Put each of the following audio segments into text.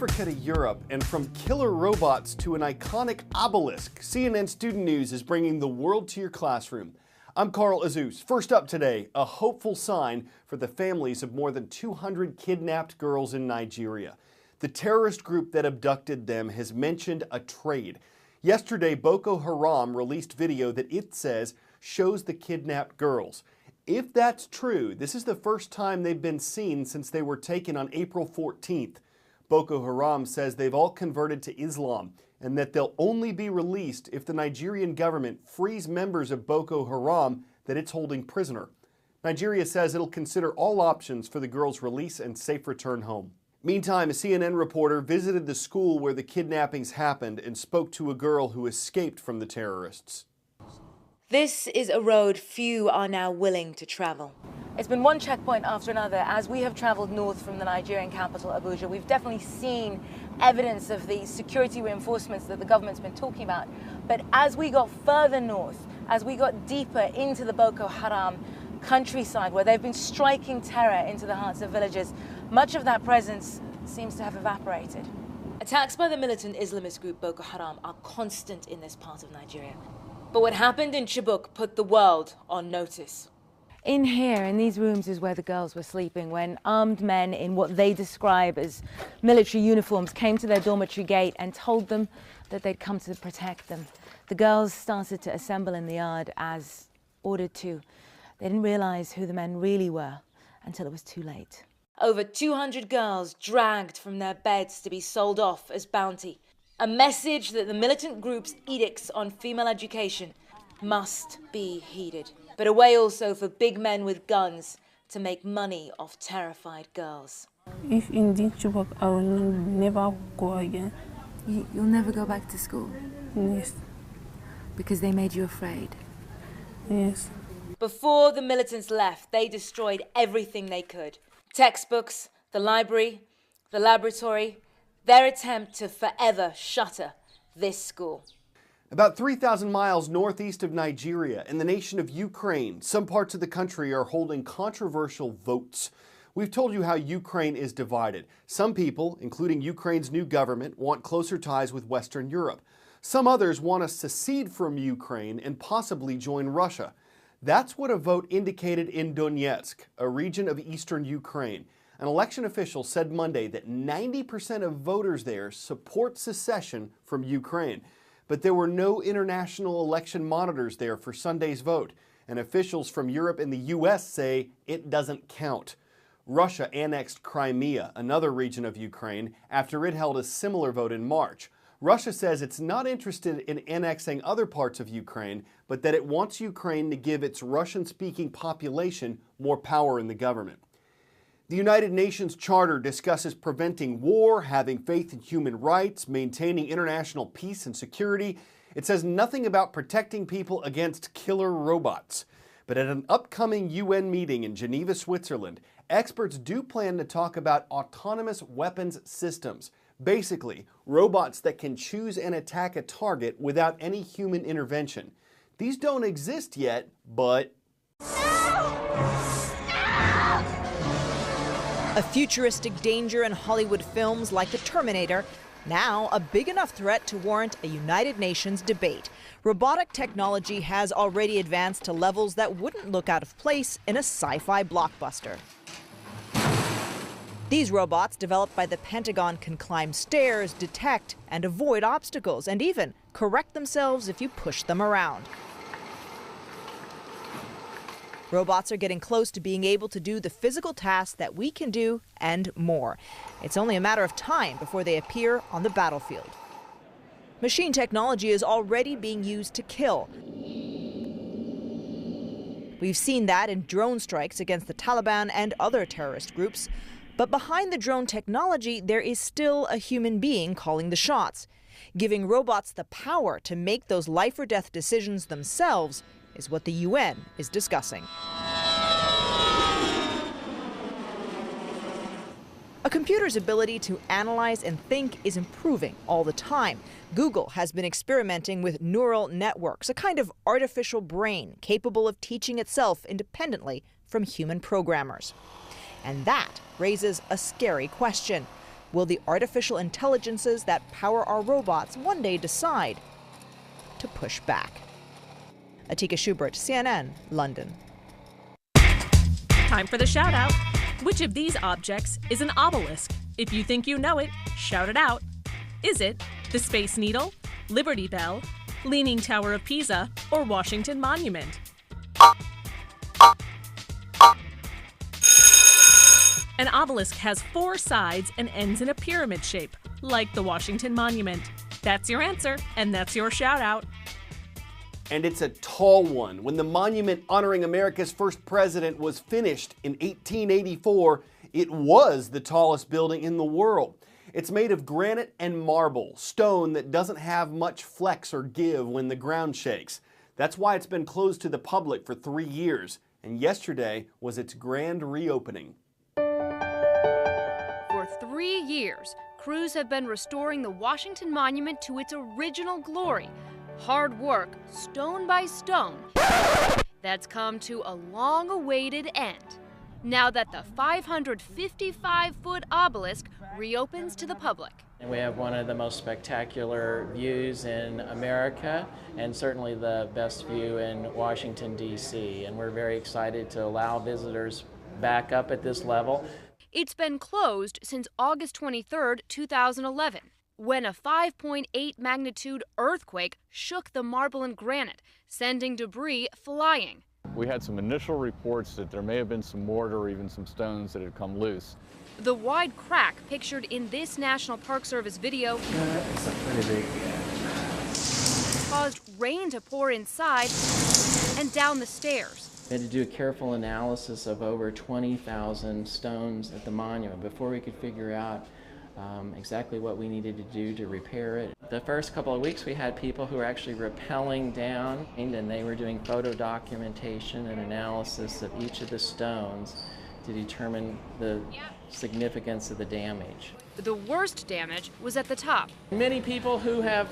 Africa to Europe, and from killer robots to an iconic obelisk, CNN Student News is bringing the world to your classroom. I'm Carl Azus. First up today, a hopeful sign for the families of more than 200 kidnapped girls in Nigeria. The terrorist group that abducted them has mentioned a trade. Yesterday, Boko Haram released video that it says shows the kidnapped girls. If that's true, this is the first time they've been seen since they were taken on April 14th. Boko Haram says they've all converted to Islam and that they'll only be released if the Nigerian government frees members of Boko Haram that it's holding prisoner. Nigeria says it'll consider all options for the girls' release and safe return home. Meantime, a CNN reporter visited the school where the kidnappings happened and spoke to a girl who escaped from the terrorists. This is a road few are now willing to travel. It's been one checkpoint after another. As we have traveled north from the Nigerian capital, Abuja, we've definitely seen evidence of the security reinforcements that the government's been talking about. But as we got further north, as we got deeper into the Boko Haram countryside, where they've been striking terror into the hearts of villages, much of that presence seems to have evaporated. Attacks by the militant Islamist group Boko Haram are constant in this part of Nigeria. But what happened in Chibok put the world on notice. In here, in these rooms, is where the girls were sleeping when armed men in what they describe as military uniforms came to their dormitory gate and told them that they'd come to protect them. The girls started to assemble in the yard as ordered to. They didn't realize who the men really were until it was too late. Over 200 girls dragged from their beds to be sold off as bounty. A message that the militant group's edicts on female education must be heeded. But a way also for big men with guns to make money off terrified girls. If indeed Chibok, I will never go again. You'll never go back to school? Yes. Because they made you afraid? Yes. Before the militants left, they destroyed everything they could. Textbooks, the library, the laboratory, their attempt to forever shutter this school. About 3,000 miles northeast of Nigeria, in the nation of Ukraine, some parts of the country are holding controversial votes. We've told you how Ukraine is divided. Some people, including Ukraine's new government, want closer ties with Western Europe. Some others want to secede from Ukraine and possibly join Russia. That's what a vote indicated in Donetsk, a region of eastern Ukraine. An election official said Monday that 90% of voters there support secession from Ukraine. But there were no international election monitors there for Sunday's vote, and officials from Europe and the U.S. say it doesn't count. Russia annexed Crimea, another region of Ukraine, after it held a similar vote in March. Russia says it's not interested in annexing other parts of Ukraine, but that it wants Ukraine to give its Russian-speaking population more power in the government. The United Nations Charter discusses preventing war, having faith in human rights, maintaining international peace and security. It says nothing about protecting people against killer robots. But at an upcoming UN meeting in Geneva, Switzerland, experts do plan to talk about autonomous weapons systems. Basically, robots that can choose and attack a target without any human intervention. These don't exist yet, but... A futuristic danger in Hollywood films like The Terminator, now a big enough threat to warrant a United Nations debate. Robotic technology has already advanced to levels that wouldn't look out of place in a sci-fi blockbuster. These robots, developed by the Pentagon, can climb stairs, detect and avoid obstacles, and even correct themselves if you push them around. Robots are getting close to being able to do the physical tasks that we can do and more. It's only a matter of time before they appear on the battlefield. Machine technology is already being used to kill. We've seen that in drone strikes against the Taliban and other terrorist groups. But behind the drone technology, there is still a human being calling the shots. Giving robots the power to make those life or death decisions themselves is what the UN is discussing. A computer's ability to analyze and think is improving all the time. Google has been experimenting with neural networks, a kind of artificial brain capable of teaching itself independently from human programmers. And that raises a scary question. Will the artificial intelligences that power our robots one day decide to push back? Atika Schubert, CNN, London. Time for the shout out. Which of these objects is an obelisk? If you think you know it, shout it out. Is it the Space Needle, Liberty Bell, Leaning Tower of Pisa, or Washington Monument? An obelisk has 4 sides and ends in a pyramid shape, like the Washington Monument. That's your answer, and that's your shout out. And it's a tall one. When the monument honoring America's first president was finished in 1884, it was the tallest building in the world. It's made of granite and marble, stone that doesn't have much flex or give when the ground shakes. That's why it's been closed to the public for 3 years, and yesterday was its grand reopening. For 3 years, crews have been restoring the Washington Monument to its original glory. Hard work, stone by stone, that's come to a long-awaited end. Now that the 555-foot obelisk reopens to the public. And we have one of the most spectacular views in America, and certainly the best view in Washington, D.C. And we're very excited to allow visitors back up at this level. It's been closed since August 23, 2011, when a 5.8 magnitude earthquake shook the marble and granite, sending debris flying. We had some initial reports that there may have been some mortar or even some stones that had come loose. The wide crack pictured in this National Park Service video caused rain to pour inside and down the stairs. We had to do a careful analysis of over 20,000 stones at the monument before we could figure out exactly what we needed to do to repair it. The first couple of weeks we had people who were actually rappelling down, and they were doing photo documentation and analysis of each of the stones to determine the significance of the damage. The worst damage was at the top. Many people who have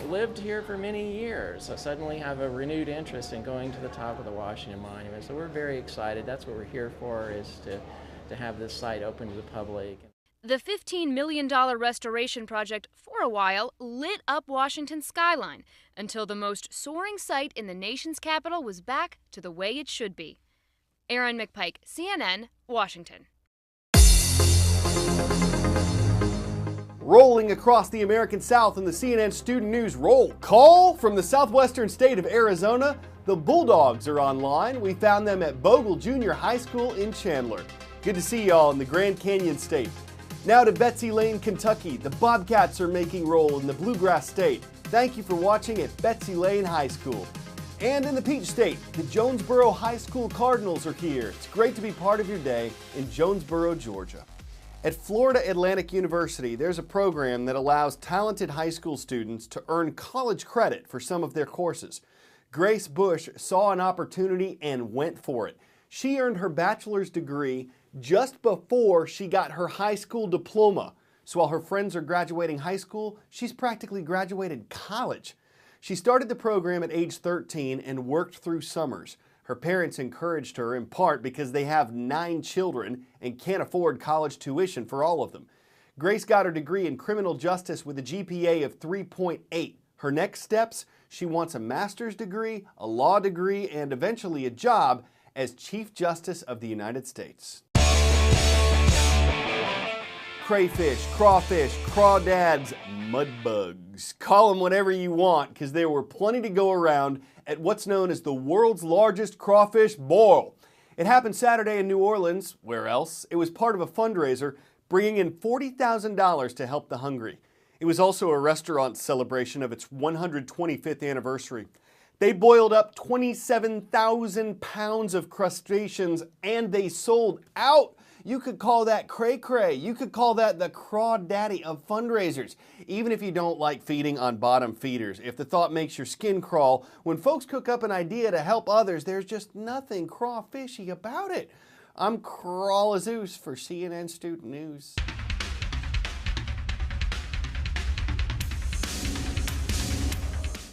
lived here for many years suddenly have a renewed interest in going to the top of the Washington Monument. So we're very excited. That's what we're here for, is to have this site open to the public. The $15 million restoration project, for a while, lit up Washington's skyline until the most soaring sight in the nation's capital was back to the way it should be. Erin McPike, CNN, Washington. Rolling across the American South in the CNN Student News roll call from the southwestern state of Arizona, the Bulldogs are online. We found them at Bogle Junior High School in Chandler. Good to see y'all in the Grand Canyon State. Now to Betsy Lane, Kentucky. The Bobcats are making roll in the Bluegrass State. Thank you for watching at Betsy Lane High School. And in the Peach State, the Jonesboro High School Cardinals are here. It's great to be part of your day in Jonesboro, Georgia. At Florida Atlantic University, there's a program that allows talented high school students to earn college credit for some of their courses. Grace Bush saw an opportunity and went for it. She earned her bachelor's degree just before she got her high school diploma. So while her friends are graduating high school, she's practically graduated college. She started the program at age 13 and worked through summers. Her parents encouraged her in part because they have 9 children and can't afford college tuition for all of them. Grace got her degree in criminal justice with a GPA of 3.8. Her next steps, she wants a master's degree, a law degree, and eventually a job as Chief Justice of the United States. Crayfish, crawfish, crawdads, mudbugs. Call them whatever you want, because there were plenty to go around at what's known as the world's largest crawfish boil. It happened Saturday in New Orleans. Where else? It was part of a fundraiser bringing in $40,000 to help the hungry. It was also a restaurant celebration of its 125th anniversary. They boiled up 27,000 pounds of crustaceans and they sold out. You could call that cray-cray. You could call that the crawdaddy of fundraisers, even if you don't like feeding on bottom feeders. If the thought makes your skin crawl, when folks cook up an idea to help others, there's just nothing crawfishy about it. I'm Crawlazeus for CNN Student News.